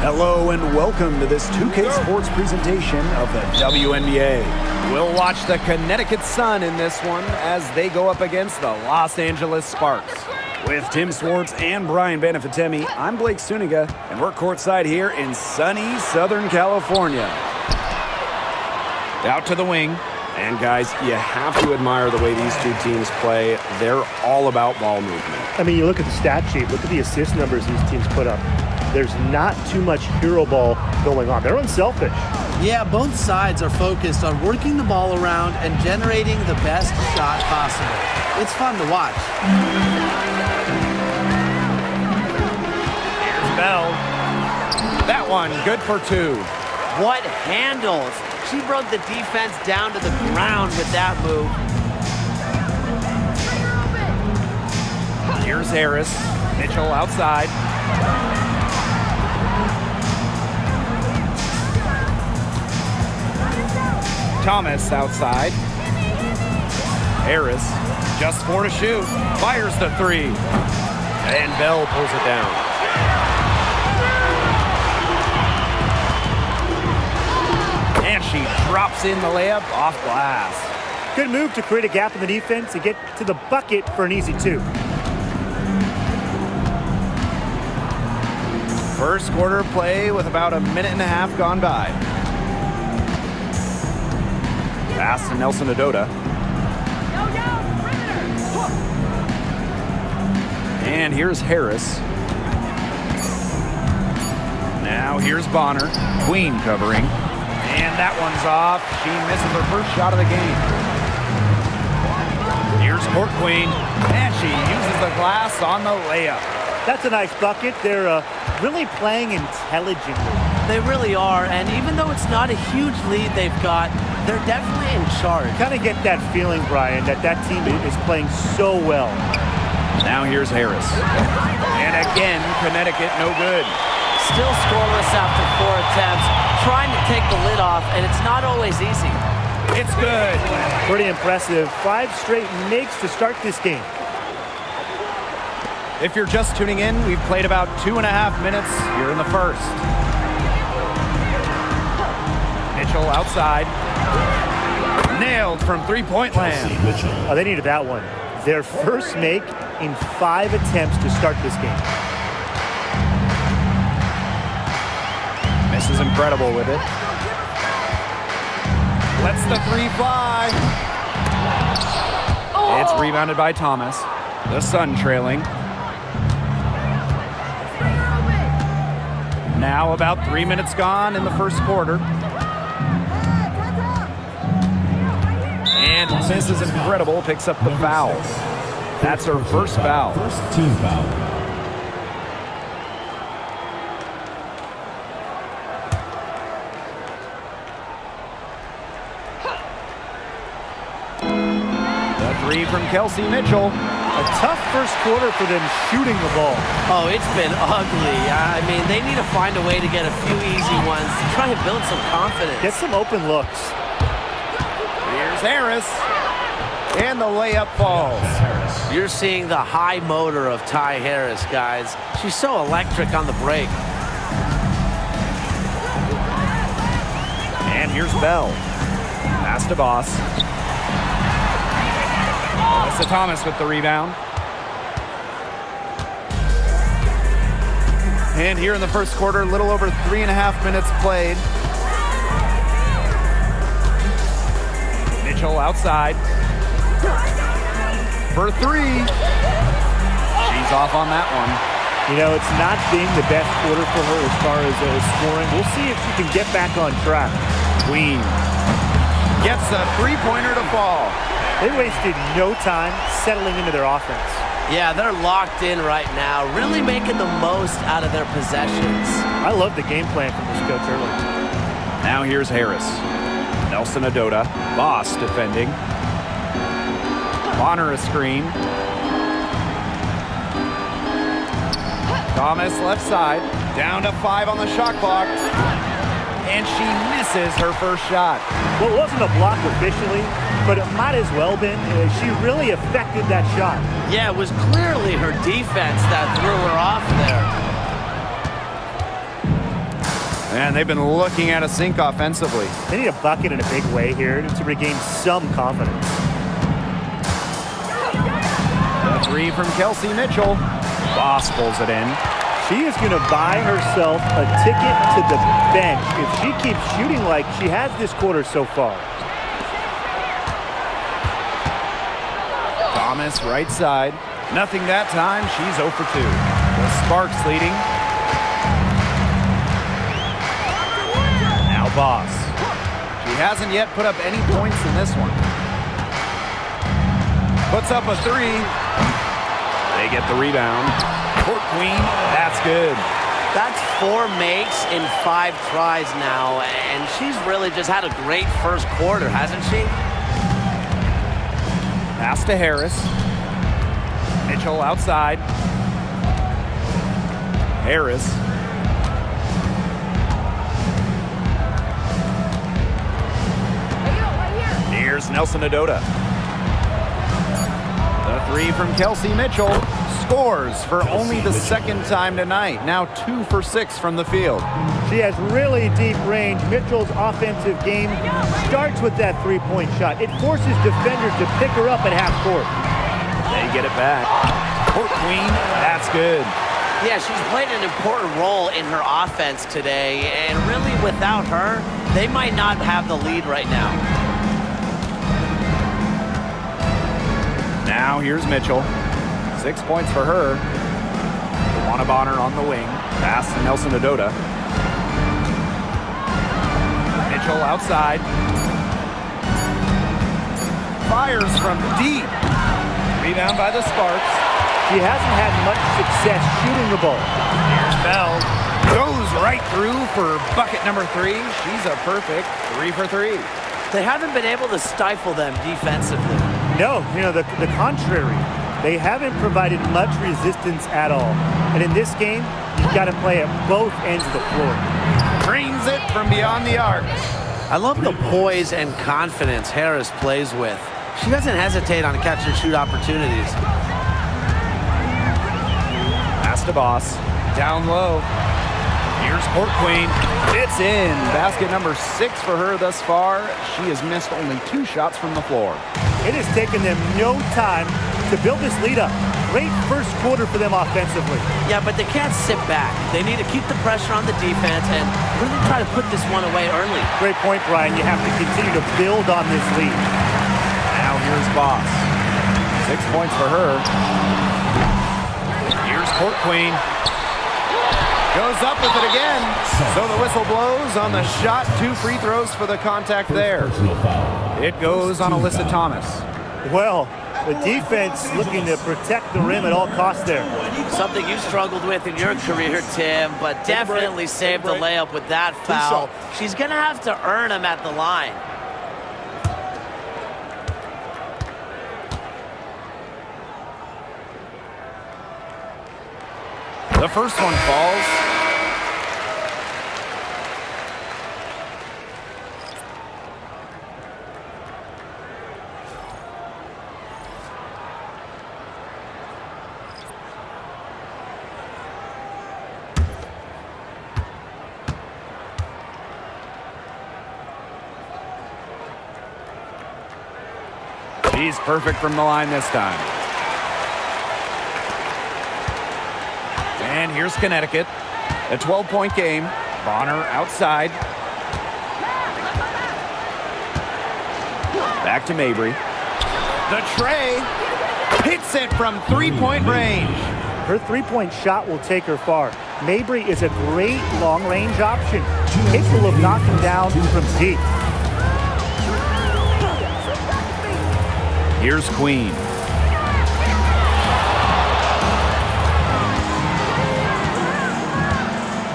Hello and welcome to this 2K Sports presentation of the WNBA. We'll watch the Connecticut Sun in this one as they go up against the Los Angeles Sparks. With Tim Swartz and Brian Banafitemi, I'm Blake Suniga, and we're courtside here in sunny Southern California. Out to the wing. And guys, you have to admire the way these two teams play. They're all about ball movement. I mean, you look at the stat sheet, look at the assist numbers these teams put up. There's not too much hero ball going on. They're unselfish. Yeah, both sides are focused on working the ball around and generating the best shot possible. It's fun to watch. Here's Bell. That one, good for two. What handles? She broke the defense down to the ground with that move. Here's Harris. Mitchell outside. Thomas outside. Harris, just 4 to shoot. Fires the three. And Bell pulls it down. And she drops in the layup off glass. Good move to create a gap in the defense and get to the bucket for an easy two. First quarter play with about a minute and a half gone by. Pass to Nelson Adota. And here's Harris. Now here's Bonner. Queen covering. And that one's off. She misses her first shot of the game. Here's Court Queen. And she uses the glass on the layup. That's a nice bucket. They're really playing intelligently. They really are, and even though it's not a huge lead they've got, they're definitely in charge. Kind of get that feeling, Brian, that team is playing so well. Now here's Harris. And again, Connecticut no good. Still scoreless after 4 attempts, trying to take the lid off, and it's not always easy. It's good. Pretty impressive. 5 straight makes to start this game. If you're just tuning in, we've played about 2.5 minutes here in the first. Mitchell outside. Nailed from three-point land. Oh, they needed that one. Their first make in 5 attempts to start this game. This is incredible with it. Lets the three fly. It's rebounded by Thomas. The Sun trailing. Now about 3 minutes gone in the first quarter. And this is incredible. Picks up the foul. That's her first foul. First team foul. The three from Kelsey Mitchell. A tough first quarter for them shooting the ball. Oh, it's been ugly. I mean, they need to find a way to get a few easy ones to try and build some confidence. Get some open looks. Here's Harris. And the layup falls. You're seeing the high motor of Ty Harris, guys. She's so electric on the break. And here's Bell. Pass to Boss. Melissa Thomas with the rebound. And here in the first quarter, a little over 3.5 minutes played. Mitchell outside. For three. She's off on that one. You know, it's not being the best quarter for her as far as scoring. We'll see if she can get back on track. Queen gets a three-pointer to fall. They wasted no time settling into their offense. Yeah, they're locked in right now, really making the most out of their possessions. I love the game plan from this coach early. Now here's Harris. Nelson Adota. Boss defending. Bonner a screen. Thomas left side. Down to 5 on the shot clock. And she misses her first shot. Well, it wasn't a block officially, but it might as well been. She really affected that shot. Yeah, it was clearly her defense that threw her off there. And they've been looking at a sink offensively. They need a bucket in a big way here to regain some confidence. The three from Kelsey Mitchell. Boss pulls it in. She is going to buy herself a ticket to the bench if she keeps shooting like she has this quarter so far. Thomas right side. Nothing that time. She's 0 for 2. The Sparks leading. Now Boss. She hasn't yet put up any points in this one. Puts up a three. They get the rebound. Court Queen, that's good. That's 4 makes in 5 tries now, and she's really just had a great first quarter, hasn't she? Pass to Harris. Mitchell outside. Harris. Here's Nelson Adota. The three from Kelsey Mitchell. Scores for only the second time tonight. Now 2 for 6 from the field. She has really deep range. Mitchell's offensive game starts with that three-point shot. It forces defenders to pick her up at half court. They get it back. Court Queen, that's good. Yeah, she's played an important role in her offense today, and really without her, they might not have the lead right now. Now here's Mitchell. 6 points for her. Juana Bonner on the wing. Pass to Nelson Adota. Mitchell outside. Fires from deep. Rebound by the Sparks. She hasn't had much success shooting the ball. Here's Bell. Goes right through for bucket number 3. She's a perfect 3 for 3. They haven't been able to stifle them defensively. No, the contrary. They haven't provided much resistance at all. And in this game, you've got to play at both ends of the floor. Drains it from beyond the arc. I love the poise and confidence Harris plays with. She doesn't hesitate on catch and shoot opportunities. Pass to Boss. Down low. Here's Court Queen. It's in. Basket number 6 for her thus far. She has missed only 2 shots from the floor. It has taken them no time to build this lead up. Great first quarter for them offensively. Yeah, but they can't sit back. They need to keep the pressure on the defense and really try to put this one away early. Great point, Brian. You have to continue to build on this lead. Now here's Boss. 6 points for her. Here's Court Queen. Goes up with it again. So the whistle blows on the shot. 2 free throws for the contact there. It goes on Alyssa Thomas. Well, the defense looking to protect the rim at all costs there. Something you struggled with in your career, Tim, but definitely saved the layup with that foul. She's going to have to earn them at the line. The first one falls. She's perfect from the line this time. And here's Connecticut. A 12-point game. Bonner outside. Back to Mabry. The tray. Hits it from 3-point range. Her three-point shot will take her far. Mabry is a great long-range option, capable of knocking down from deep. Here's Queen.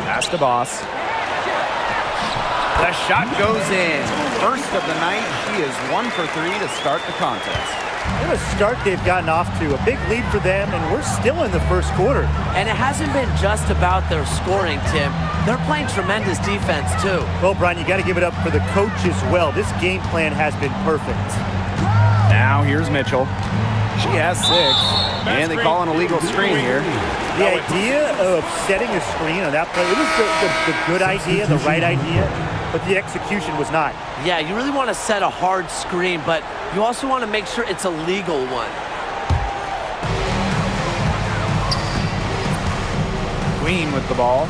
Pass to Boss. The shot goes in. First of the night. She is 1 for 3 to start the contest. What a start they've gotten off to. A big lead for them, and we're still in the first quarter. And it hasn't been just about their scoring, Tim. They're playing tremendous defense, too. Well, Brian, you got to give it up for the coach as well. This game plan has been perfect. Now here's Mitchell. She has 6. And they call an illegal screen here. The idea of setting a screen on that play, it was the good idea, the right idea, but the execution was not. Yeah, you really want to set a hard screen, but you also want to make sure it's a legal one. Queen with the ball.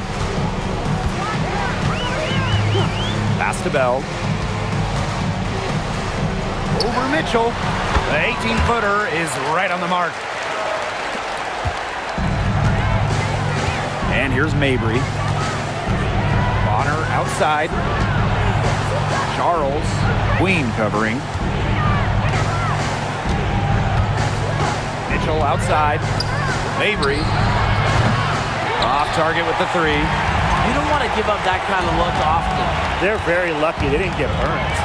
Pass to Bell. Over Mitchell. The 18-footer is right on the mark. And here's Mabry. Bonner outside. Charles. Queen covering. Mitchell outside. Mabry. Off target with the 3. You don't want to give up that kind of look often. They're very lucky they didn't get burned.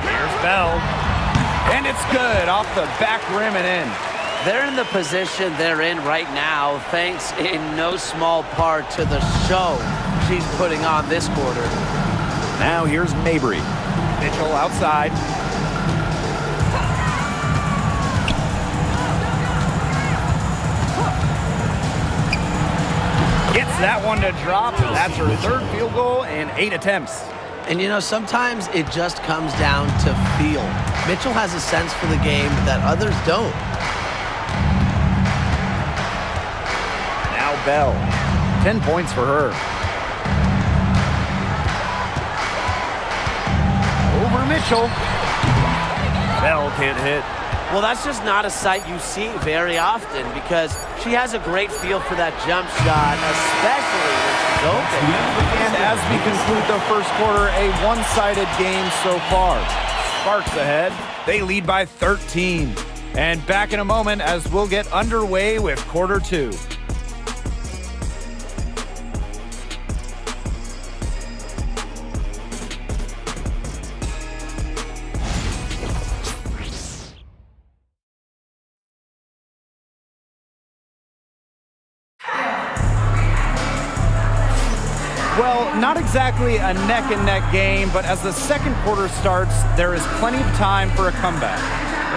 Here's Bell. And it's good off the back rim and in. They're in the position they're in right now, thanks in no small part to the show she's putting on this quarter. Now here's Mabry. Mitchell outside. Gets that one to drop. That's her 3rd field goal in 8 attempts. And you know, sometimes it just comes down to feel. Mitchell has a sense for the game that others don't. Now Bell. 10 points for her. Over Mitchell. Bell can't hit. Well, that's just not a sight you see very often because she has a great feel for that jump shot, especially when she's open. And as we conclude the first quarter, a one-sided game so far. Sparks ahead. They lead by 13. And back in a moment as we'll get underway with quarter 2. Well, not exactly a neck-and-neck game, but as the second quarter starts, there is plenty of time for a comeback.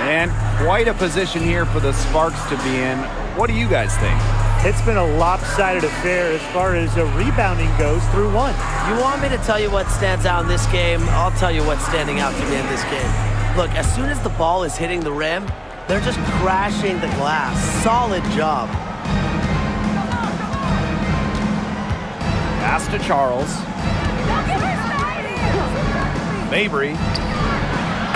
And quite a position here for the Sparks to be in. What do you guys think? It's been a lopsided affair as far as rebounding goes through 1. You want me to tell you what stands out in this game? I'll tell you what's standing out to me in this game. Look, as soon as the ball is hitting the rim, they're just crashing the glass. Solid job. Pass to Charles. Mabry.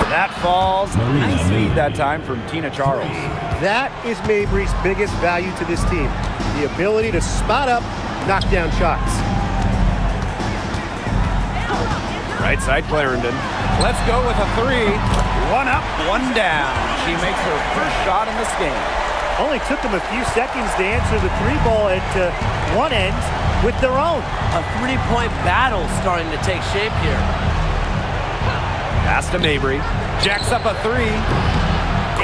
That falls. Nice feed that time from Tina Charles. That is Mabry's biggest value to this team. The ability to spot up, knock down shots. Right side Clarendon. Let's go with a 3. 1 up, 1 down. She makes her first shot in this game. Only took them a few seconds to answer the 3-ball at one end with their own. A 3-point battle starting to take shape here. Pass to Mabry. Jacks up a 3.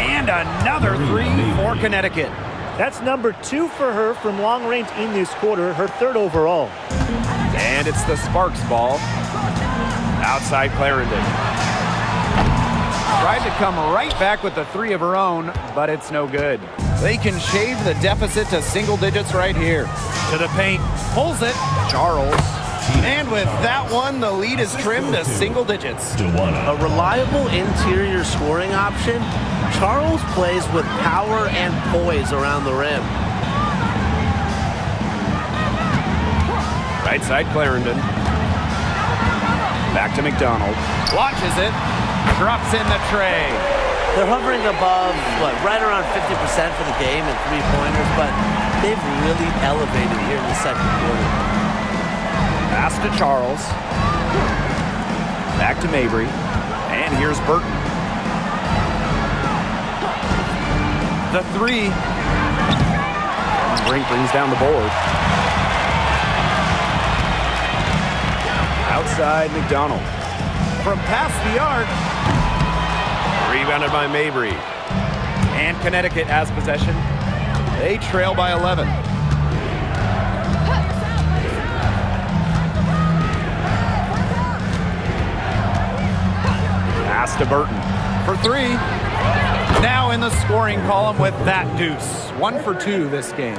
And another 3 for Connecticut. That's number 2 for her from long range in this quarter, her 3rd overall. And it's the Sparks ball. Outside Clarendon. Tried to come right back with the 3 of her own, but it's no good. They can shave the deficit to single digits right here. To the paint. Pulls it. Charles. And with that one, the lead is trimmed to single digits. A reliable interior scoring option, Charles plays with power and poise around the rim. Right side Clarendon. Back to McDonald. Launches it. Drops in the tray. They're hovering above, right around 50% for the game in 3-pointers, but they've really elevated here in the second quarter. Pass to Charles. Back to Mabry. And here's Burton. The 3. Brink brings down the board. Outside McDonald. From past the arc. Rebounded by Mabry. And Connecticut has possession. They trail by 11. Pass to Burton for 3. Now in the scoring column with that deuce. 1 for 2 this game.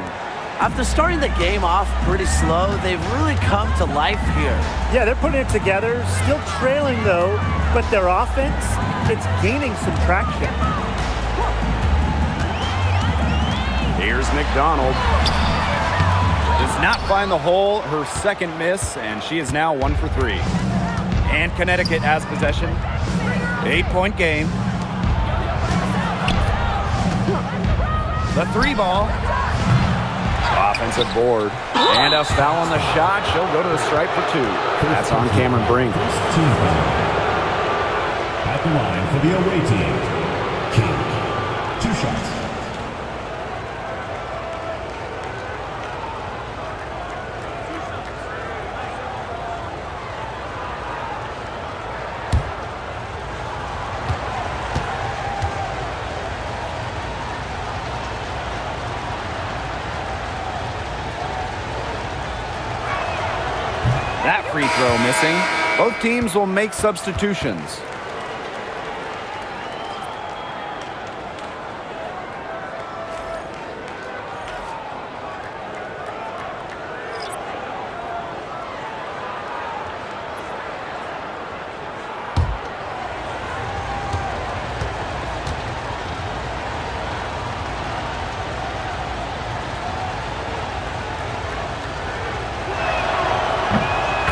After starting the game off pretty slow, they've really come to life here. Yeah, they're putting it together, still trailing though, but their offense, it's gaining some traction. Here's McDonald. Does not find the hole, her second miss, and she is now 1 for 3. And Connecticut has possession. 8-point game. The 3-ball. Offensive board. And a foul on the shot. She'll go to the stripe for 2. That's on Cameron Brink. At the line for the away team, King. 2 shots. That free throw missing. Both teams will make substitutions.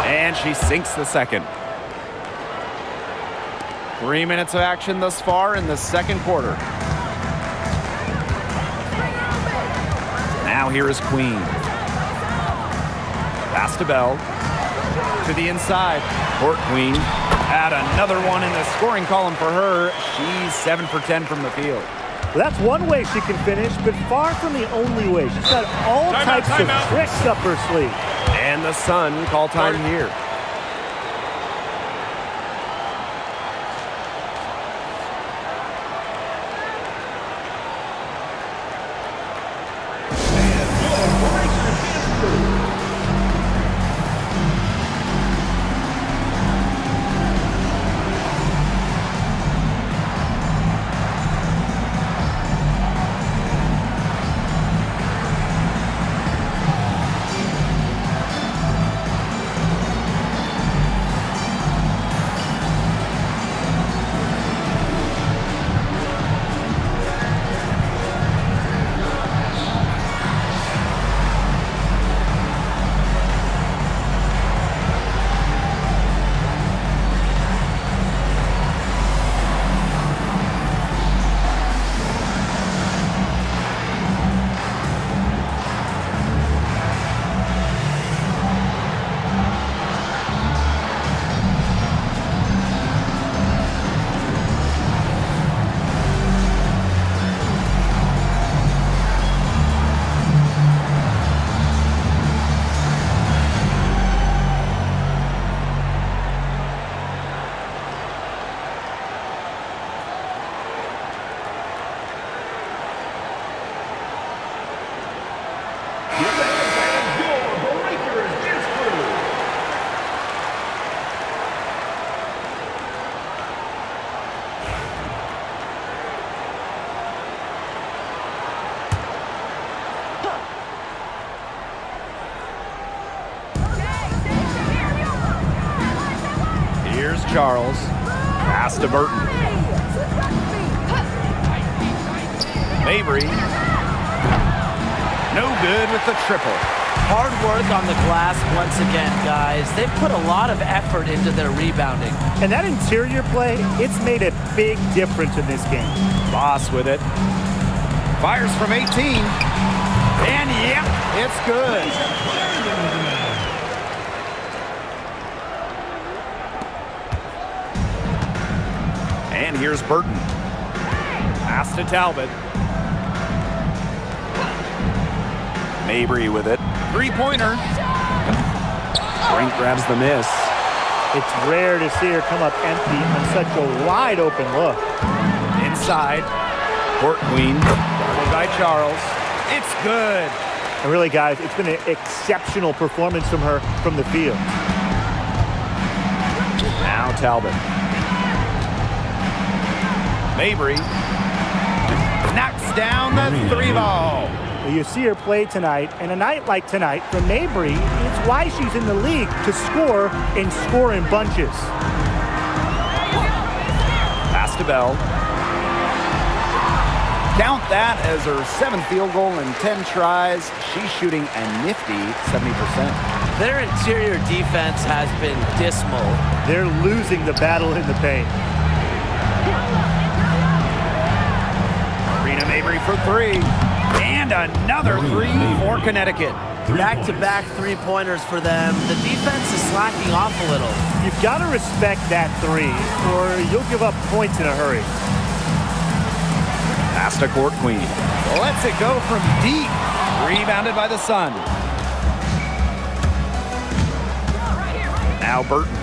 And she sinks the second. 3 minutes of action thus far in the second quarter. Now here is Queen. Pass to Bell. To the inside. Court Queen. Add another one in the scoring column for her. She's 7 for 10 from the field. Well, that's one way she can finish, but far from the only way. She's got all types of tricks up her sleeve. And the Sun call time here. Charles. Pass to Burton. Mabry. No good with the triple. Hard work on the glass once again, guys. They've put a lot of effort into their rebounding. And that interior play, it's made a big difference in this game. Boss with it. Fires from 18. And yep, it's good. And here's Burton. Pass to Talbot. Mabry with it. Three-pointer. Brink grabs the miss. It's rare to see her come up empty on such a wide open look. Inside. Court Queen. Guarded by Charles. It's good. And really, guys, it's been an exceptional performance from her from the field. Now Talbot. Mabry. Knocks down the three ball. Well, you see her play tonight, and a night like tonight for Mabry, it's why she's in the league, to score and score in bunches. Pass to Bell. Count that as her 7th field goal in 10 tries. She's shooting a nifty 70%. Their interior defense has been dismal. They're losing the battle in the paint. Rena Mabry for 3. And another 3 for Connecticut. Back-to-back three-pointers for them. The defense is slacking off a little. You've got to respect that 3, or you'll give up points in a hurry. Pass to Court Queen. Lets it go from deep. Rebounded by the Sun. Now Burton.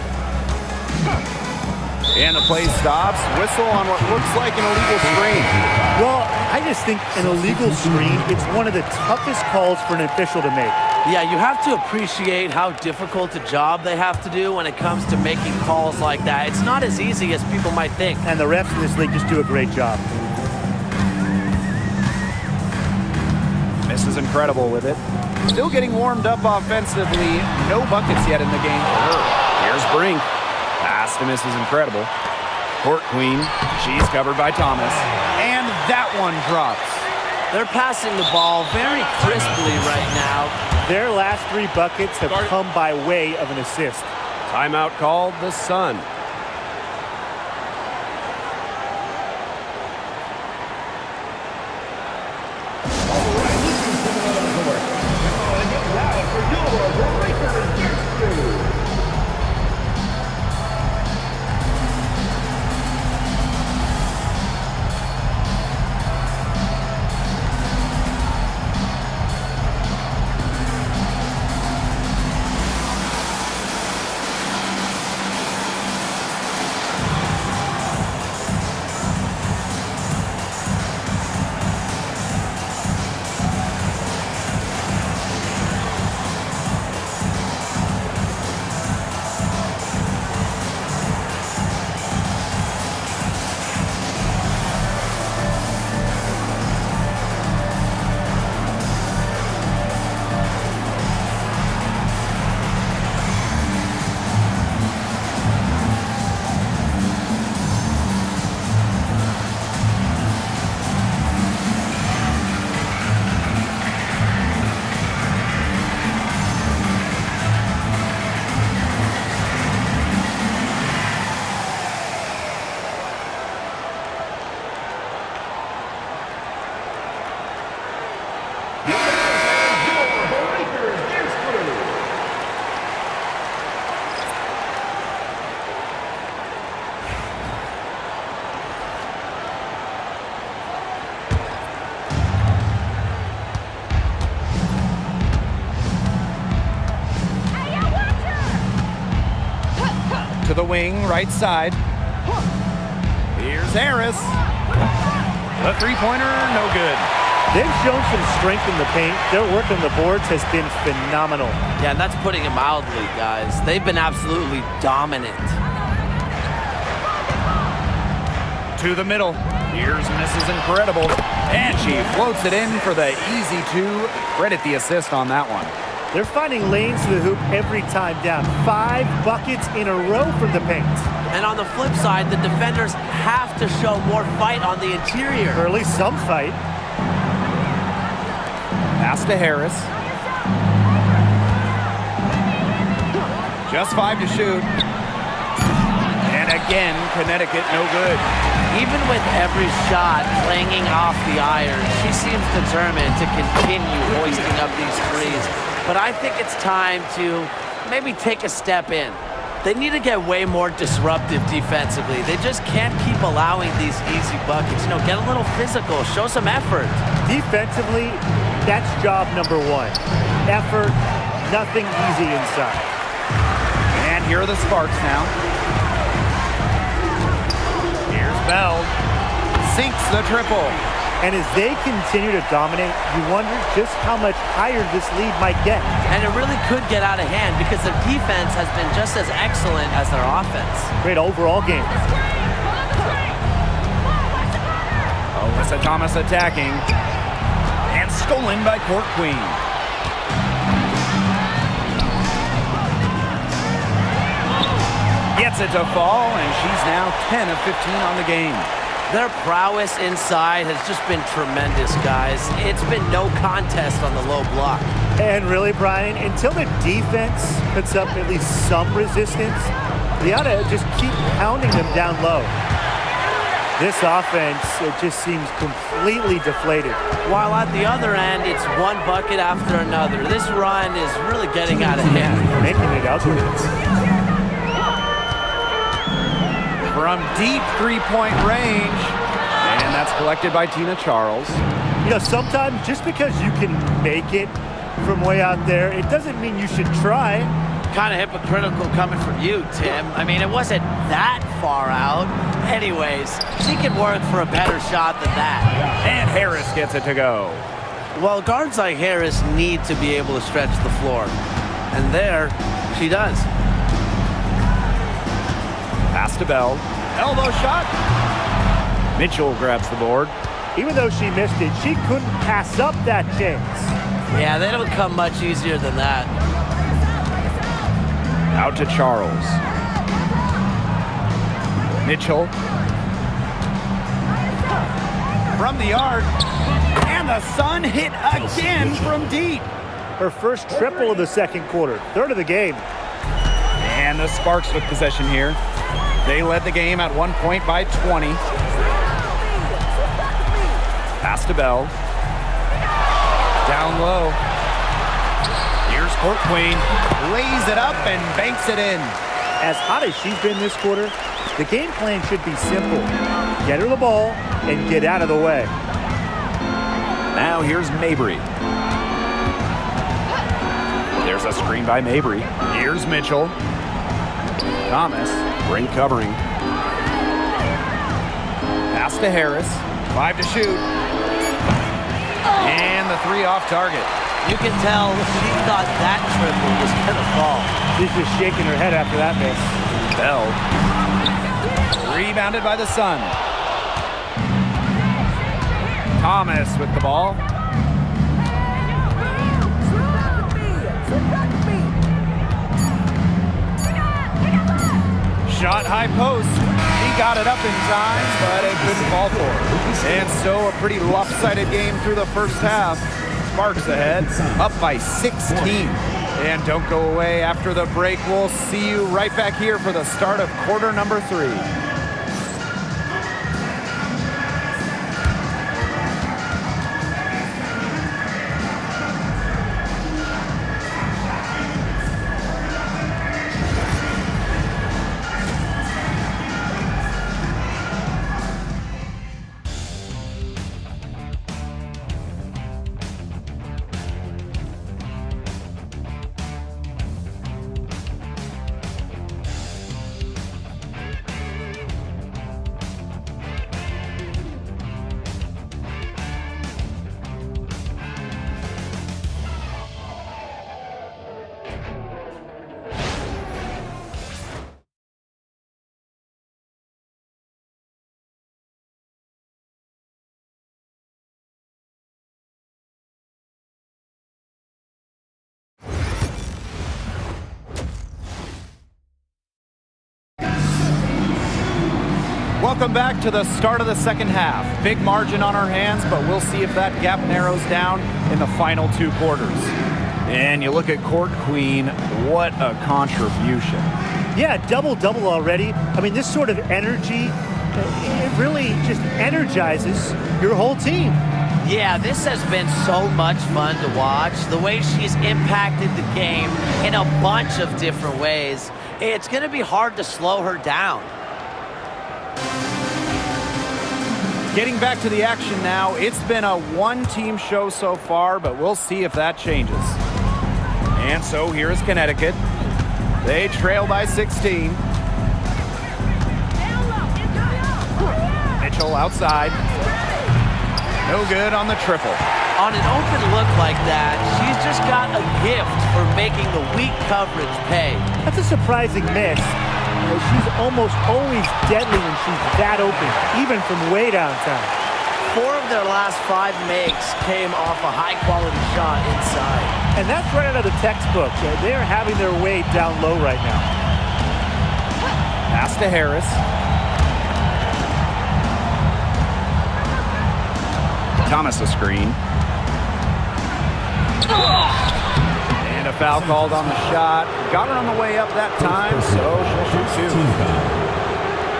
And the play stops. Whistle on what looks like an illegal screen. Well, I just think an illegal screen, it's one of the toughest calls for an official to make. Yeah, you have to appreciate how difficult a job they have to do when it comes to making calls like that. It's not as easy as people might think. And the refs in this league just do a great job. This is incredible with it. Still getting warmed up offensively. No buckets yet in the game for her. Here's Brink. Pass to Mrs. Incredible. Court Queen. She's covered by Thomas. And that one drops. They're passing the ball very crisply right now. Their last 3 buckets have come by way of an assist. Timeout called the Sun. To the wing, right side. Here's Harris. The three-pointer, no good. They've shown some strength in the paint. Their work on the boards has been phenomenal. Yeah, and that's putting it mildly, guys. They've been absolutely dominant. To the middle. Here's Mrs. Incredible. And she floats it in for the easy 2. Credit the assist on that one. They're finding lanes to the hoop every time down. 5 buckets in a row from the paint. And on the flip side, the defenders have to show more fight on the interior. Or at least some fight. Pass to Harris. Just 5 to shoot. And again, Connecticut no good. Even with every shot clanging off the iron, she seems determined to continue hoisting up these threes. But I think it's time to maybe take a step in. They need to get way more disruptive defensively. They just can't keep allowing these easy buckets. You know, get a little physical, show some effort. Defensively, that's job number 1. Effort, nothing easy inside. And here are the Sparks now. Here's Bell. Sinks the triple. And as they continue to dominate, you wonder just how much higher this lead might get. And it really could get out of hand because their defense has been just as excellent as their offense. Great overall game. Oh, a Tessa Thomas attacking. And stolen by Court Queen. Gets it to fall, and she's now 10 of 15 on the game. Their prowess inside has just been tremendous, guys. It's been no contest on the low block. And really, Brian, until the defense puts up at least some resistance, they ought to just keep pounding them down low. This offense, it just seems completely deflated. While at the other end, it's one bucket after another. This run is really getting out of hand. Making it ugly. From deep three-point range. And that's collected by Tina Charles. You know, sometimes just because you can make it from way out there, it doesn't mean you should try. Kind of hypocritical coming from you, Tim. I mean, it wasn't that far out. Anyways, she can work for a better shot than that. And Harris gets it to go. Well, guards like Harris need to be able to stretch the floor. And there, she does. Pass to Bell. Elbow shot. Mitchell grabs the board. Even though she missed it, she couldn't pass up that chance. Yeah, they don't come much easier than that. Out to Charles. Mitchell. From the arc. And the Sun hit again from deep. Her first triple of the second quarter, third of the game. And the Sparks with possession here. They led the game at 1 point by 20. Pass to Bell. Down low. Here's Court Queen. Lays it up and banks it in. As hot as she's been this quarter, the game plan should be simple. Get her the ball and get out of the way. Now here's Mabry. There's a screen by Mabry. Here's Mitchell. Thomas, ring covering. Pass to Harris. 5 to shoot. And the 3 off target. You can tell she thought that triple was going to fall. She's just shaking her head after that miss. Bell. Rebounded by the Sun. Thomas with the ball. Shot high post. He got it up in time, but it couldn't fall for him. And so a pretty lopsided game through the first half. Sparks ahead, up by 16. And don't go away after the break. We'll see you right back here for the start of quarter number 3. Welcome back to the start of the second half. Big margin on our hands, but we'll see if that gap narrows down in the final 2 quarters. And you look at Court Queen, what a contribution. Yeah, double-double already. I mean, this sort of energy, it really just energizes your whole team. Yeah, this has been so much fun to watch. The way she's impacted the game in a bunch of different ways. It's going to be hard to slow her down. Getting back to the action now. It's been a one-team show so far, but we'll see if that changes. And so here's Connecticut. They trail by 16. Mitchell outside. No good on the triple. On an open look like that, she's just got a gift for making the weak coverage pay. That's a surprising miss. She's almost always deadly when she's that open, even from way downtown. 4 of their last 5 makes came off a high-quality shot inside. And that's right out of the textbook. They're having their way down low right now. Pass to Harris. Thomas a screen. And a foul called on the shot. Got her on the way up that time, so she'll shoot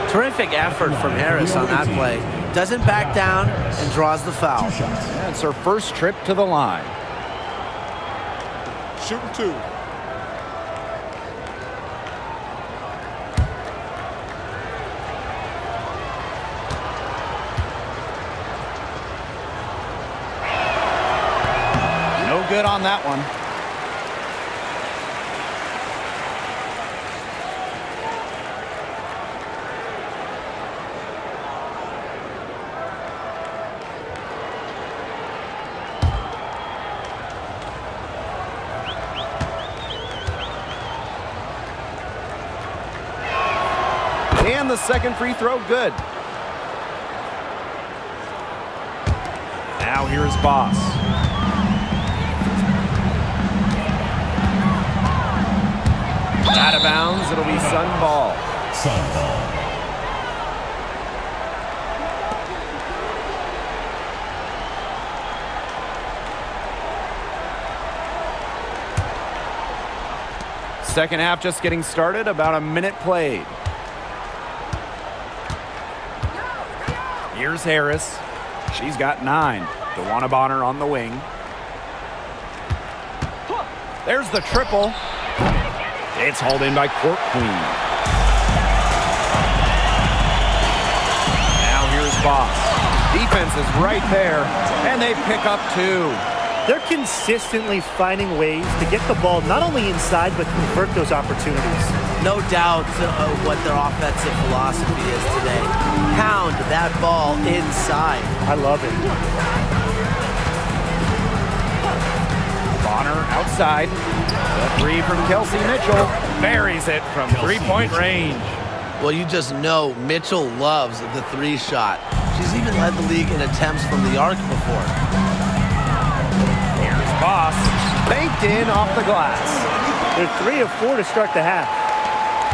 2. Terrific effort from Harris on that play. Doesn't back down and draws the foul. That's her first trip to the line. Shooting 2. No good on that one. And the second free throw, good. Now here's Boss. Out of bounds, it'll be Sun ball. Sun ball. Second half just getting started, about a minute played. Here's Harris. She's got 9. DeWanna Bonner on the wing. There's the triple. It's hauled in by Court Queen. Now here's Boss. Defense is right there, and they pick up 2. They're consistently finding ways to get the ball not only inside, but convert those opportunities. No doubt what their offensive philosophy is today. Pound that ball inside. I love it. Bonner outside. The 3 from Kelsey Mitchell. Buries it from three-point range. Well, you just know Mitchell loves the 3 shot. She's even led the league in attempts from the arc before. Here's Boss. Banked in off the glass. They're 3 of 4 to start the half.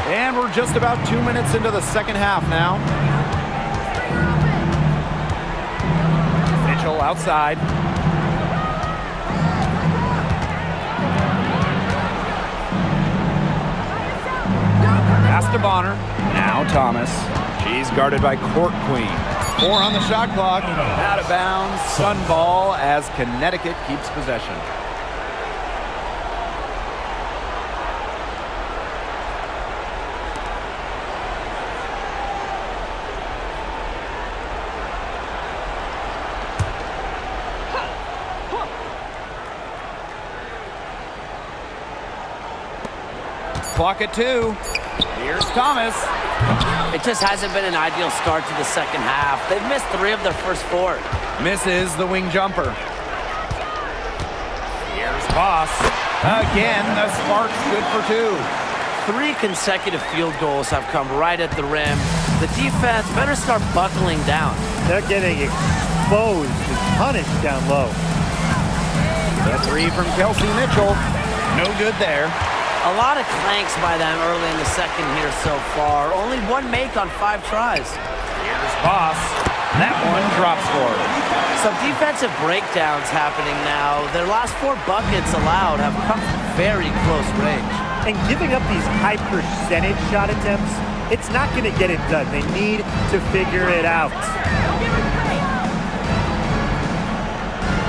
And we're just about 2 minutes into the second half now. Mitchell outside. Pass to Bonner. Now Thomas. She's guarded by Court Queen. 4 on the shot clock. Out of bounds. Sun ball as Connecticut keeps possession. Clock at 2. Here's Thomas. It just hasn't been an ideal start to the second half. They've missed 3 of their first 4. Misses the wing jumper. Here's Boss. Again, the spark's good for 2. 3 consecutive field goals have come right at the rim. The defense better start buckling down. They're getting exposed and punished down low. The 3 from Kelsey Mitchell. No good there. A lot of clanks by them early in the second here so far. Only 1 make on 5 tries. Here's Boss. That one drops for her. Some defensive breakdowns happening now. Their last 4 buckets allowed have come from very close range. And giving up these high percentage shot attempts, it's not going to get it done. They need to figure it out.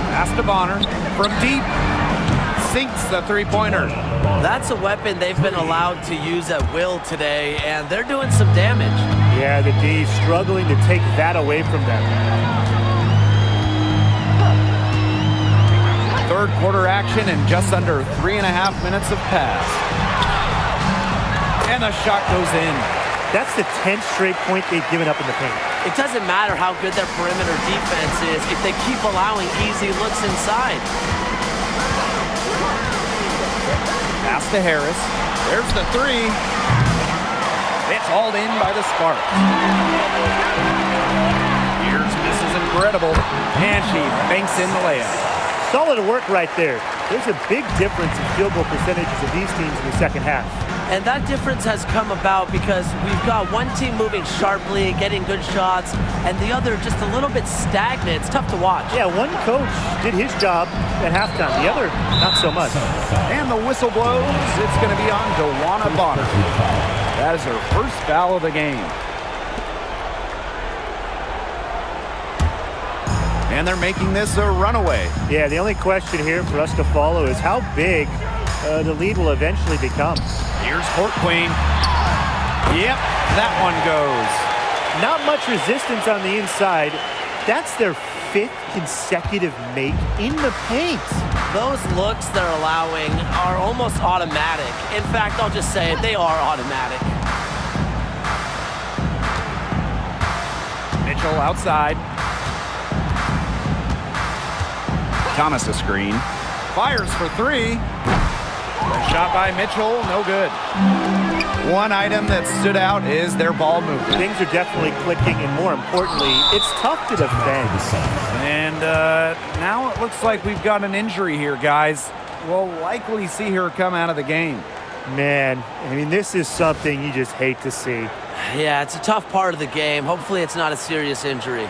Pass to Bonner. From deep. Sinks the 3-pointer. That's a weapon they've been allowed to use at will today, and they're doing some damage. Yeah, the D struggling to take that away from them. Third quarter action and just under 3.5 minutes have passed. And the shot goes in. That's the 10th straight point they've given up in the paint. It doesn't matter how good their perimeter defense is if they keep allowing easy looks inside. Pass to Harris. There's the 3. It's hauled in by the Sparks. Here's Misses and incredible. And she banks in the layup. Solid work right there. There's a big difference in field goal percentages of these teams in the second half. And that difference has come about because we've got one team moving sharply, getting good shots, and the other just a little bit stagnant. It's tough to watch. Yeah, one coach did his job at halftime. The other, not so much. And the whistle blows. It's going to be on Dewana Bonner. That is her first foul of the game. And they're making this a runaway. Yeah, the only question here for us to follow is how big the lead will eventually become. Here's Court Queen. Yep, that one goes. Not much resistance on the inside. That's their 5th consecutive make in the paint. Those looks they're allowing are almost automatic. In fact, I'll just say it, they are automatic. Mitchell outside. Thomas a screen. Fires for 3. A shot by Mitchell, no good. One item that stood out is their ball movement. Things are definitely clicking, and more importantly, it's tough to defend. And now it looks like we've got an injury here, guys. We'll likely see her come out of the game. Man, I mean, this is something you just hate to see. Yeah, it's a tough part of the game. Hopefully it's not a serious injury.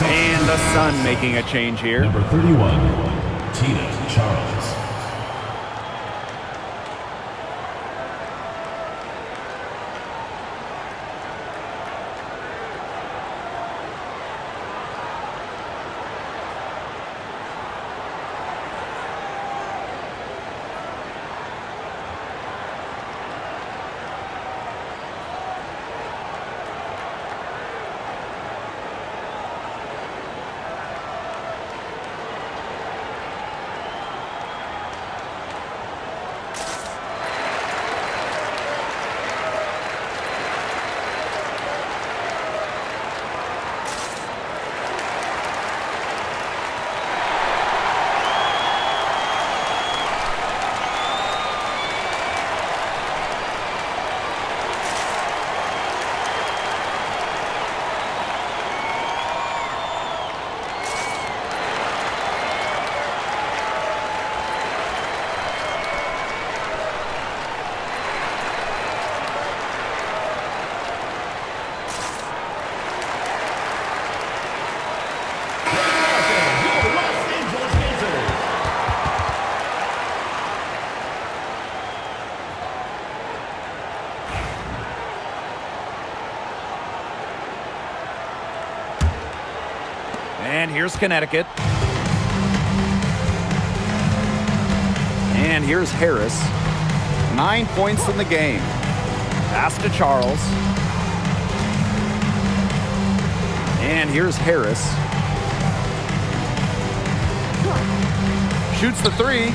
And the Sun making a change here. Number 31, Tina Charles. And here's Connecticut. And here's Harris. 9 points in the game. Pass to Charles. And here's Harris. Shoots the 3.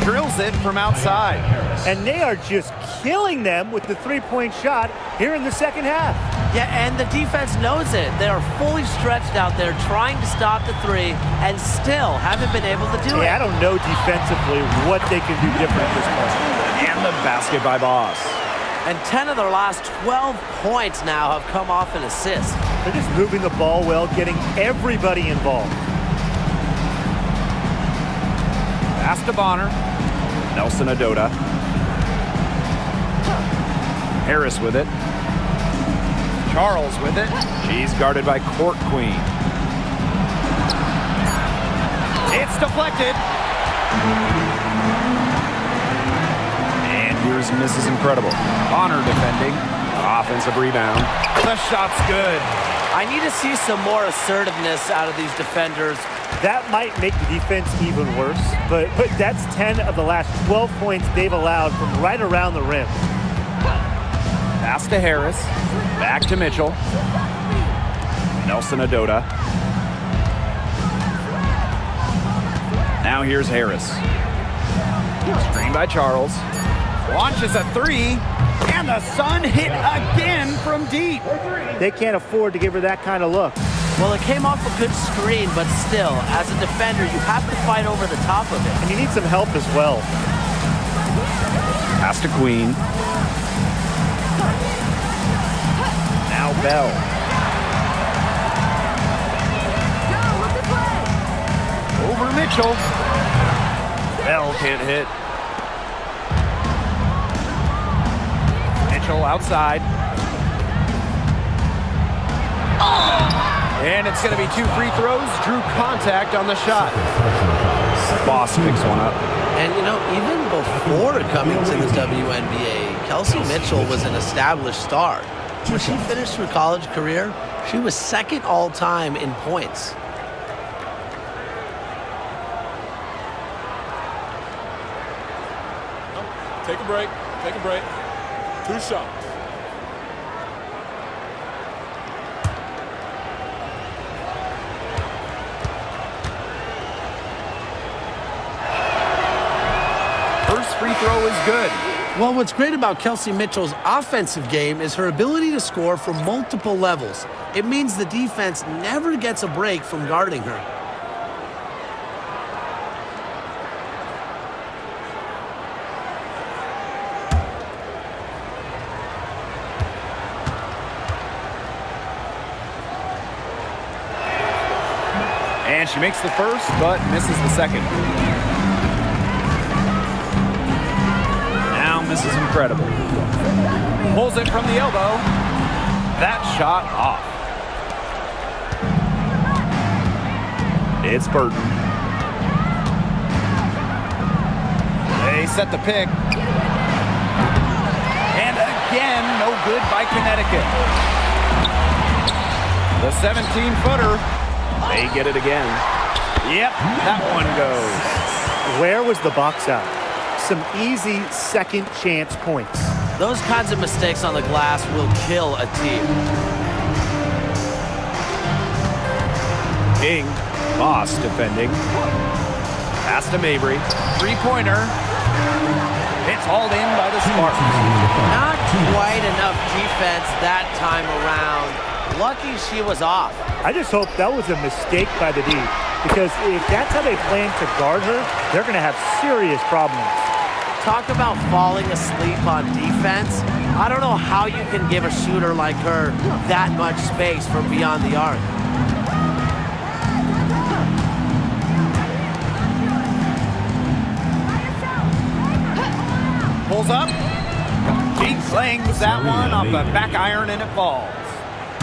Drills it from outside. And they are just killing them with the three-point shot here in the second half. Yeah, and the defense knows it. They are fully stretched out there trying to stop the 3 and still haven't been able to do it. I don't know defensively what they can do different at this point. And the basket by Boss. And 10 of their last 12 points now have come off an assist. They're just moving the ball well, getting everybody involved. Pass to Bonner. Nelson Adota. Harris with it. Charles with it. She's guarded by Court Queen. It's deflected. And here's Mrs. Incredible. Bonner defending. Offensive rebound. The shot's good. I need to see some more assertiveness out of these defenders. That might make the defense even worse, but that's 10 of the last 12 points they've allowed from right around the rim. Pass to Harris. Back to Mitchell. Nelson Adota. Now here's Harris. Screen by Charles. Launches a 3. And the Sun hit again from deep. They can't afford to give her that kind of look. Well, it came off a good screen, but still, as a defender, you have to fight over the top of it. And you need some help as well. Pass to Queen. Now Bell. Over Mitchell. Bell can't hit. Mitchell outside. And it's going to be 2 free throws. Drew contact on the shot. Boss picks one up. And, you know, even before coming to the WNBA, Kelsey Mitchell was an established star. When she finished her college career, she was second all-time in points. Take a break. Take a break. 2 shots. First free throw is good. Well, what's great about Kelsey Mitchell's offensive game is her ability to score from multiple levels. It means the defense never gets a break from guarding her. And she makes the first, but misses the second. Now misses incredible. Pulls it from the elbow. That shot off. It's Burton. They set the pick. And again, no good by Connecticut. The 17-footer. They get it again. Yep, that one goes. Where was the box out? Some easy second chance points. Those kinds of mistakes on the glass will kill a team. King, Boss defending. Pass to Mabry. Three-pointer. It's hauled in by the Spartans. Not quite enough defense that time around. Lucky she was off. I just hope that was a mistake by the D, because if that's how they plan to guard her, they're going to have serious problems. Talk about falling asleep on defense. I don't know how you can give a shooter like her that much space from beyond the arc. Pulls up. She slings that one off the back iron and it falls.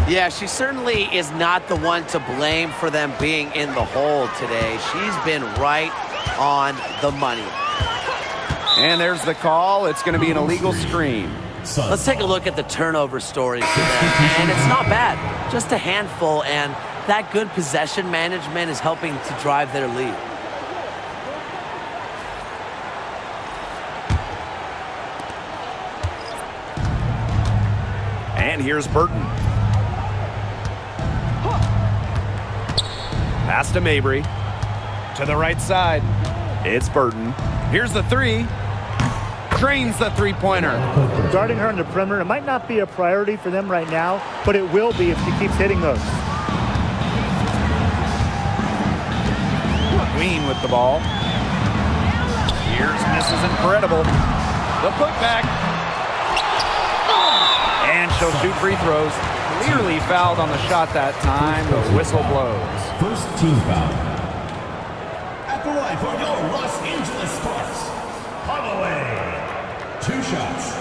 Yeah, she certainly is not the one to blame for them being in the hole today. She's been right on the money. And there's the call. It's going to be an illegal screen. Let's take a look at the turnover story for them. And it's not bad. Just a handful, and that good possession management is helping to drive their lead. And here's Burton. Pass to Mabry. To the right side. It's Burton. Here's the three. Drains the three-pointer. Guarding her on the perimeter, it might not be a priority for them right now, but it will be if she keeps hitting those. Queen with the ball. Here's misses incredible. The putback. And she'll shoot free throws. Clearly fouled on the shot that time. The whistle blows. First team foul. At the line for your Los Angeles Sparks, Holloway. 2 shots.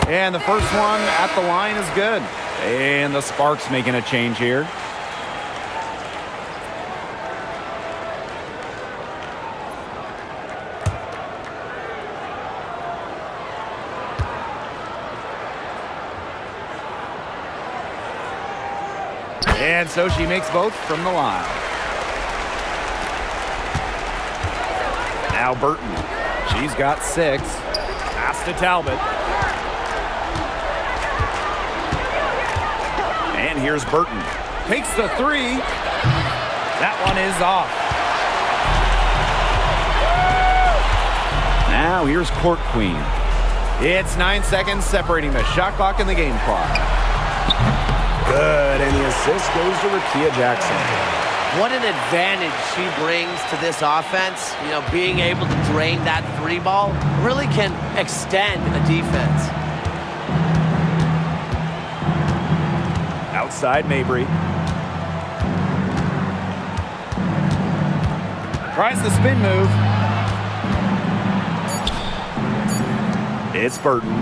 And the first one at the line is good. And the Sparks making a change here. And so she makes both from the line. Now Burton. She's got 6. Pass to Talbot. And here's Burton. takes the three. That one is off. Now here's Court Queen. It's 9 seconds separating the shot clock and the game clock. Good, and the assist goes to Rakia Jackson. What an advantage she brings to this offense. You know, being able to drain that three ball really can extend a defense. Outside Mabry. Tries the spin move. It's Burton.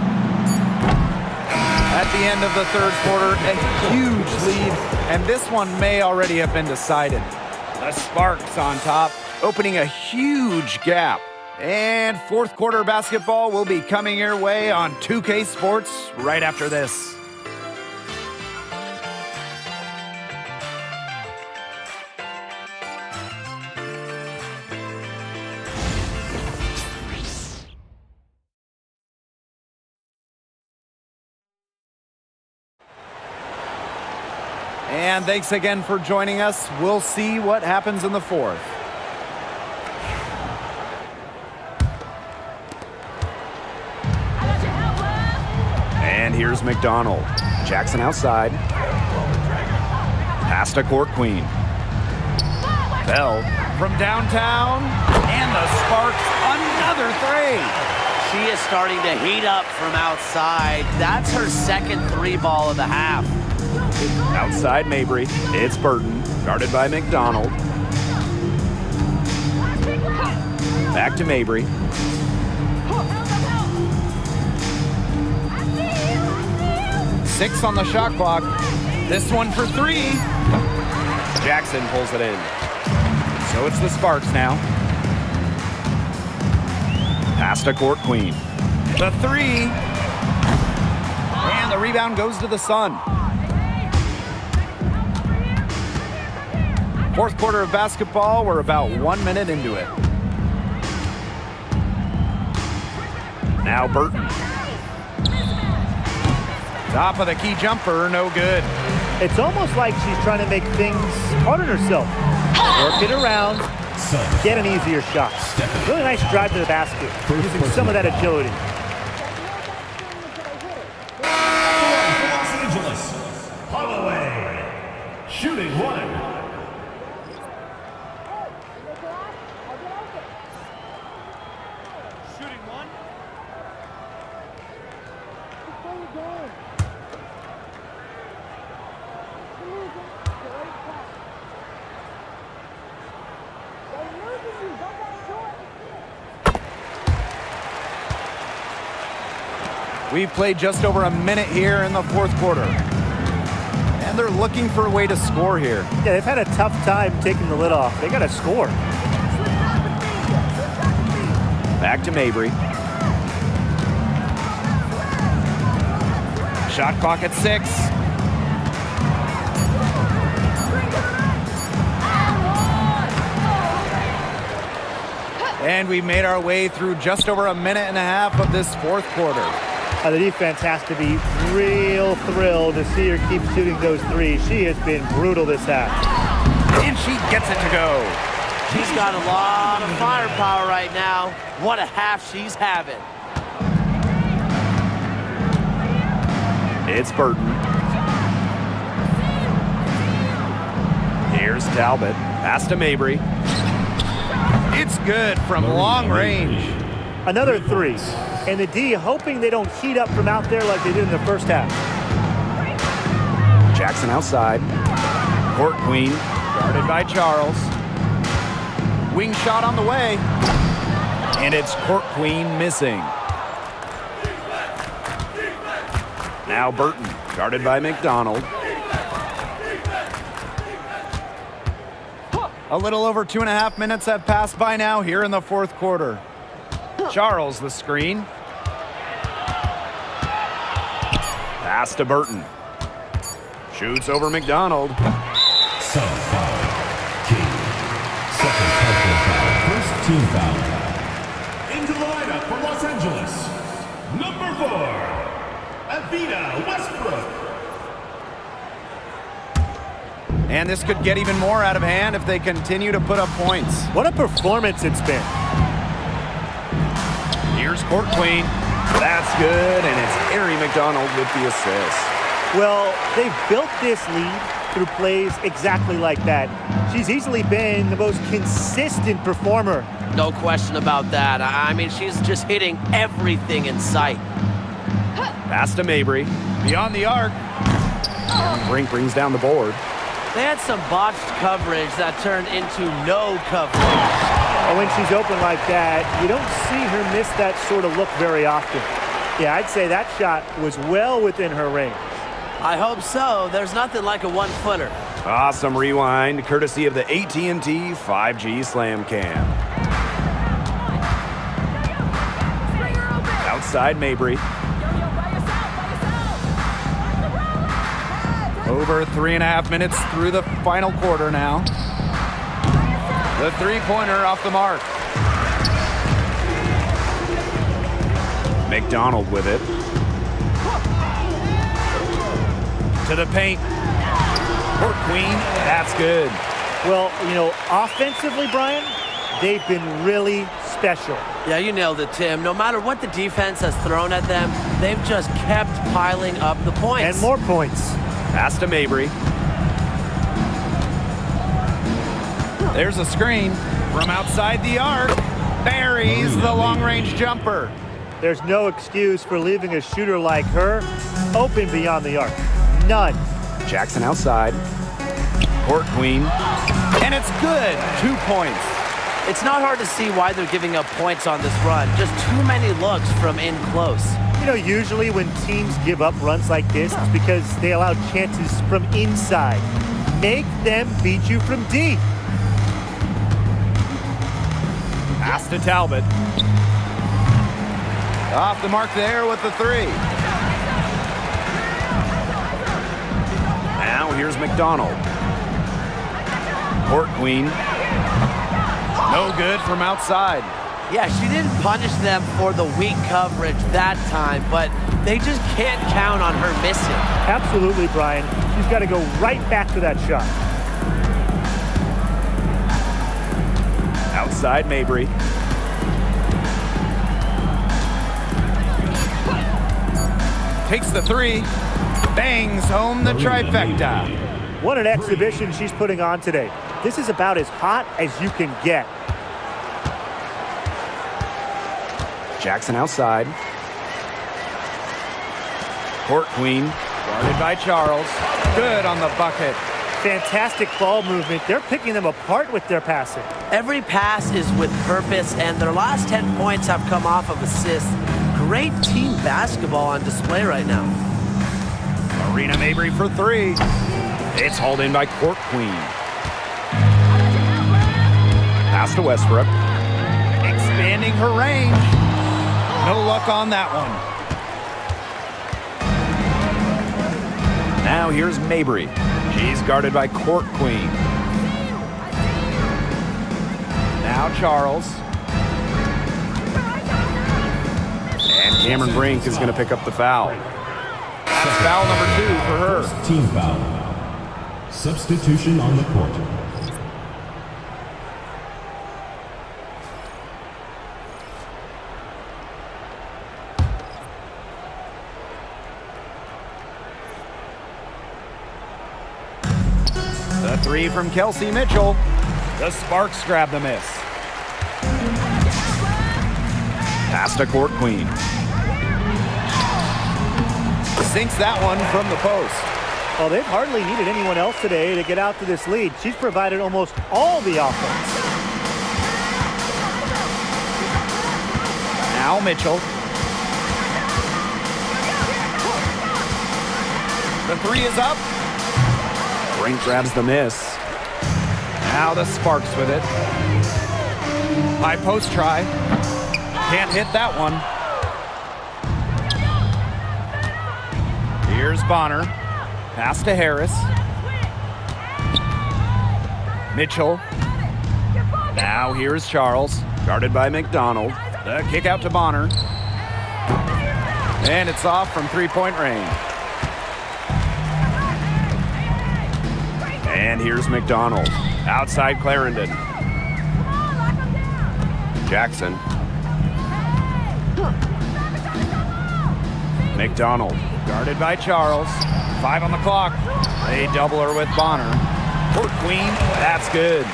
At the end of the third quarter, a huge lead, and this one may already have been decided. The Sparks on top, opening a huge gap. And fourth quarter basketball will be coming your way on 2K Sports right after this. And thanks again for joining us. We'll see what happens in the fourth. And here's McDonald. Jackson outside. Pass to Court Queen. Bell from downtown. And the Sparks, another three. She is starting to heat up from outside. That's her second three ball of the half. Outside Mabry. It's Burton. Guarded by McDonald. Back to Mabry. Six on the shot clock. This one for three. Jackson pulls it in. So it's the Sparks now. Pass to Court Queen. The three. And the rebound goes to the Sun. Fourth quarter of basketball, we're about 1 minute into it. Now Burton. Top of the key jumper, no good. It's almost like she's trying to make things hard on herself. Work it around, get an easier shot. Really nice drive to the basket, using some of that agility. Los Angeles, Holloway, shooting one. We've played just over a minute here in the fourth quarter. And they're looking for a way to score here. Yeah, they've had a tough time taking the lid off. They got to score. Back to Mabry. Shot clock at 6. And we made our way through just over a minute and a half of this fourth quarter. The defense has to be real thrilled to see her keep shooting those threes. She has been brutal this half. And she gets it to go. She's got a lot of firepower right now. What a half she's having. It's Burton. Here's Talbot. Pass to Mabry. It's good from long range. Another three. And the D hoping they don't heat up from out there like they did in the first half. Jackson outside. Court Queen. Guarded by Charles. Wing shot on the way. And it's Court Queen missing. Now Burton. Guarded by McDonald. A little over 2.5 minutes have passed by now here in the fourth quarter. Charles the screen. Pass to Burton. Shoots over McDonald. Some foul. King. Second personal foul. First team foul. Into the lineup for Los Angeles. Number 4, Avina Westbrook. And this could get even more out of hand if they continue to put up points. What a performance it's been. Here's Court Queen. That's good, and it's Ari McDonald with the assist. Well, they've built this lead through plays exactly like that. She's easily been the most consistent performer. No question about that. I mean, she's just hitting everything in sight. Pass to Mabry. Beyond the arc. Brink brings down the board. They had some botched coverage that turned into no coverage. And when she's open like that, you don't see her miss that sort of look very often. Yeah, I'd say that shot was well within her range. I hope so. There's nothing like a one-footer. Awesome rewind, courtesy of the AT&T 5G Slam Cam. Outside Mabry. Over 3.5 minutes through the final quarter now. The three-pointer off the mark. McDonald with it. To the paint. Court Queen. That's good. Well, you know, offensively, Brian, they've been really special. Yeah, you nailed it, Tim. No matter what the defense has thrown at them, they've just kept piling up the points. And more points. Pass to Mabry. There's a screen from outside the arc. Buries the long-range jumper. There's no excuse for leaving a shooter like her open beyond the arc. None. Jackson outside. Court Queen. And it's good. 2 points. It's not hard to see why they're giving up points on this run. Just too many looks from in close. You know, usually when teams give up runs like this, it's because they allow chances from inside. Make them beat you from deep. Pass to Talbot. Off the mark there with the three. Now here's McDonald. Court Queen. No good from outside. Yeah, she didn't punish them for the weak coverage that time, but they just can't count on her missing. Absolutely, Brian. She's got to go right back to that shot. Outside Mabry. Takes the three. Bangs home the trifecta. What an exhibition she's putting on today. This is about as hot as you can get. Jackson outside. Court Queen. Guarded by Charles. Good on the bucket. Fantastic ball movement. They're picking them apart with their passing. Every pass is with purpose, and their last 10 points have come off of assists. Great team basketball on display right now. Arena Mabry for three. It's hauled in by Court Queen. Pass to Westbrook. Expanding her range. No luck on that one. Now here's Mabry. She's guarded by Court Queen. Now Charles. And Cameron Brink is going to pick up the foul. That's foul number 2 for her. First team foul. Substitution on the court. The three from Kelsey Mitchell. The Sparks grab the miss. Pass to Court Queen. Sinks that one from the post. Well, they've hardly needed anyone else today to get out to this lead. She's provided almost all the offense. Now Mitchell. The three is up. Brink grabs the miss. Now the Sparks with it. High post try. Can't hit that one. Here's Bonner. Pass to Harris. Mitchell. Now here's Charles. Guarded by McDonald. The kick out to Bonner. And it's off from three-point range. And here's McDonald. Outside Clarendon. Jackson. McDonald. Guarded by Charles. 5 on the clock. They double her with Bonner. Court Queen. That's good.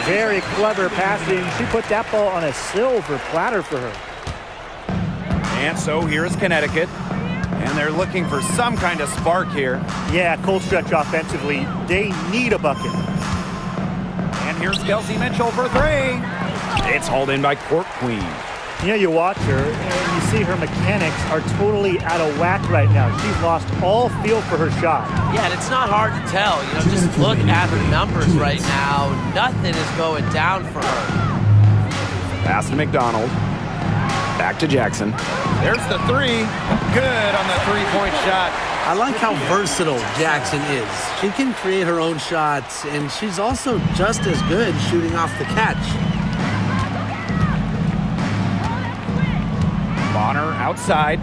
Very clever passing. She put that ball on a silver platter for her. And so here's Connecticut. And they're looking for some kind of spark here. Yeah, cold stretch offensively. They need a bucket. And here's Kelsey Mitchell for 3. It's hauled in by Court Queen. You know, you watch her and you see her mechanics are totally out of whack right now. She's lost all feel for her shot. Yeah, and it's not hard to tell. You know, just look at her numbers right now. Nothing is going down for her. Pass to McDonald. Back to Jackson. There's the 3. Good on the three-point shot. I like how versatile Jackson is. She can create her own shots, and she's also just as good shooting off the catch. Bonner outside.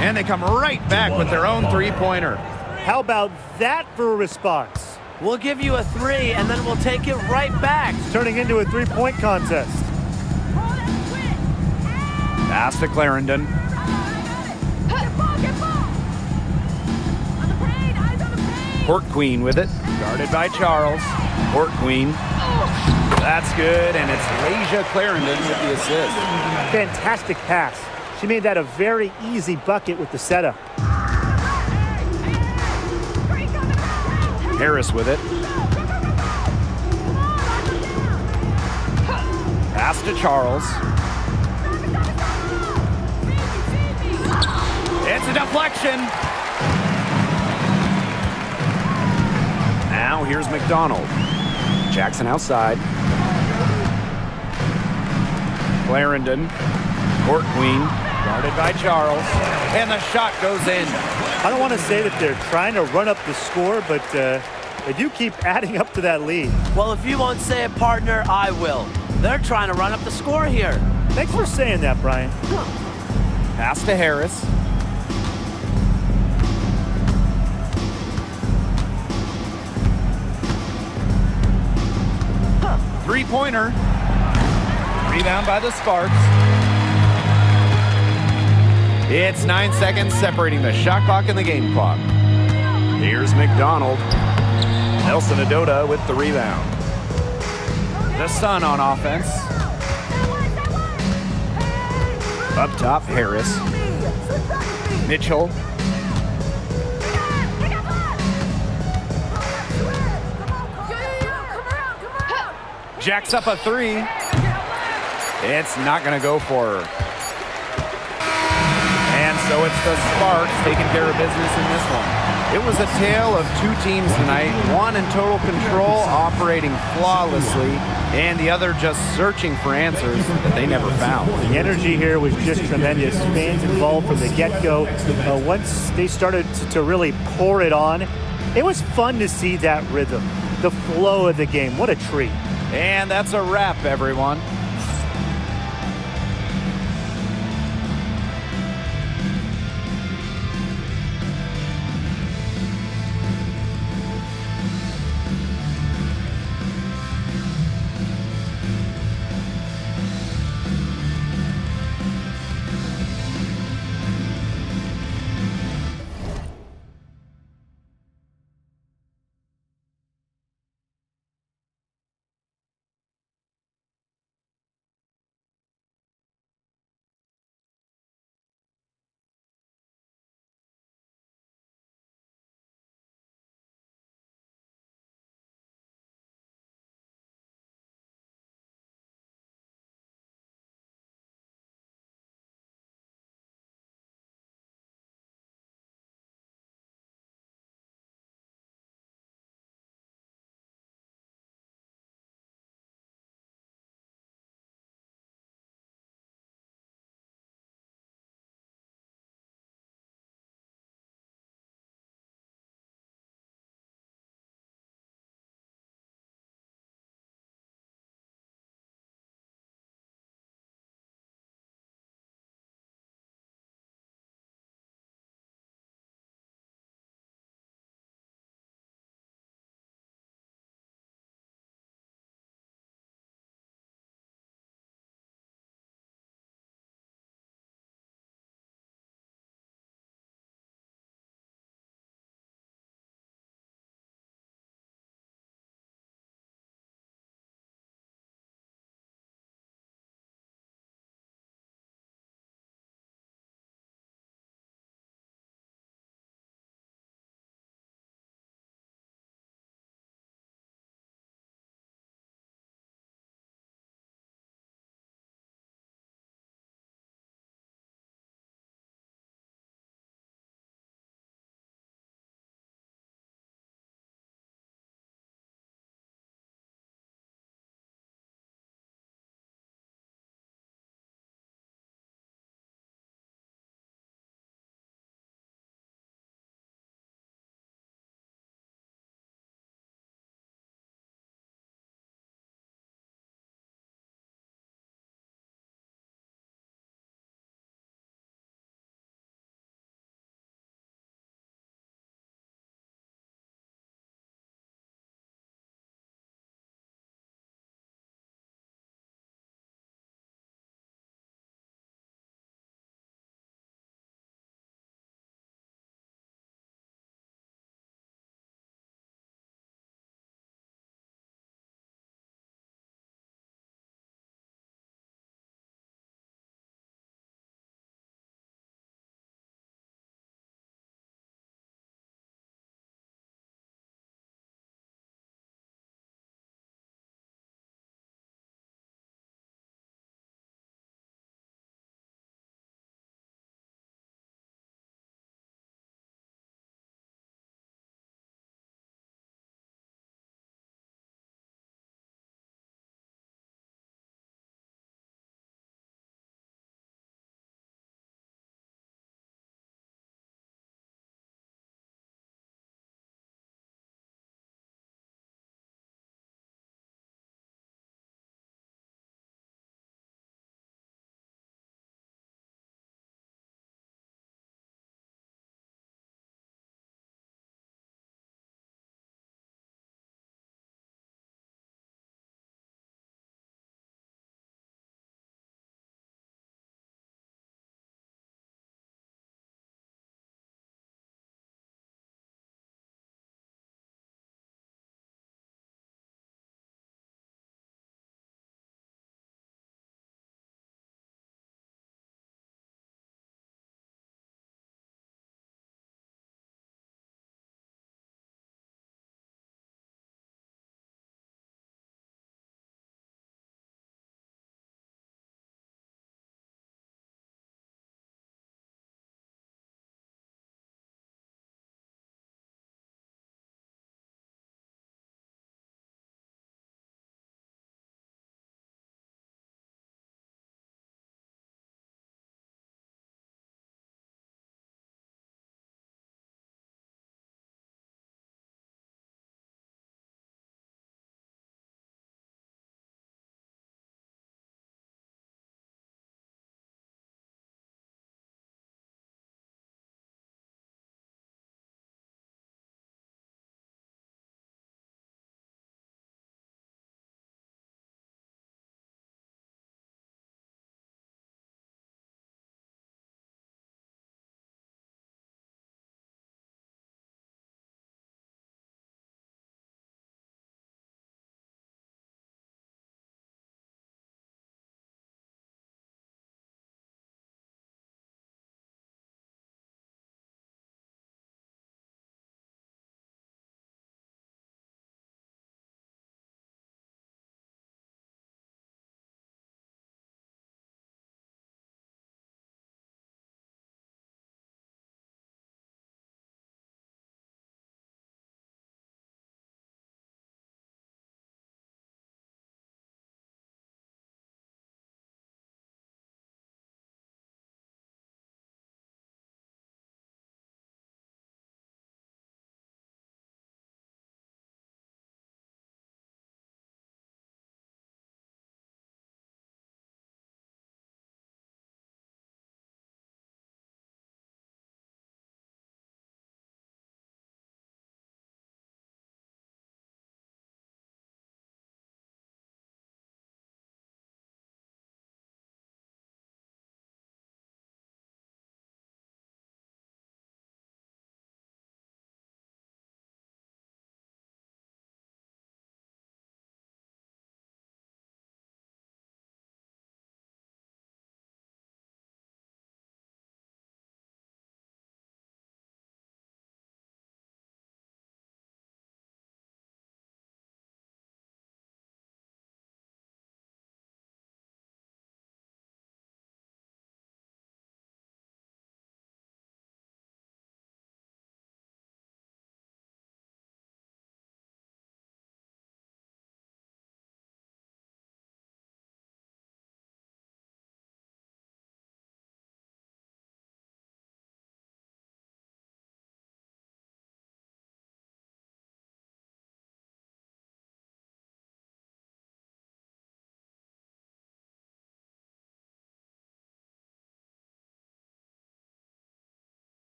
And they come right back with their own three-pointer. How about that for a response? We'll give you a 3, and then we'll take it right back. Turning into a three-point contest. Pass to Clarendon. Court Queen with it. Guarded by Charles. Court Queen. That's good, and it's Lasia Clarendon with the assist. Fantastic pass. She made that a very easy bucket with the setup. Harris with it. Pass to Charles. It's a deflection. Now here's McDonald. Jackson outside. Clarendon. Court Queen. Guarded by Charles. And the shot goes in. I don't want to say that they're trying to run up the score, but they do keep adding up to that lead. Well, if you won't say it, partner, I will. They're trying to run up the score here. Thanks for saying that, Brian. Pass to Harris. Three-pointer. Rebound by the Sparks. It's 9 seconds separating the shot clock and the game clock. Here's McDonald. Nelson Adota with the rebound. The Sun on offense. Up top, Harris. Mitchell. Jacks up a 3. It's not going to go for her. And so it's the Sparks taking care of business in this one. It was a tale of 2 teams tonight, one in total control, operating flawlessly, and the other just searching for answers that they never found. The energy here was just tremendous. Fans involved from the get-go. Once they started to really pour it on, it was fun to see that rhythm, the flow of the game. What a treat. And that's a wrap, everyone.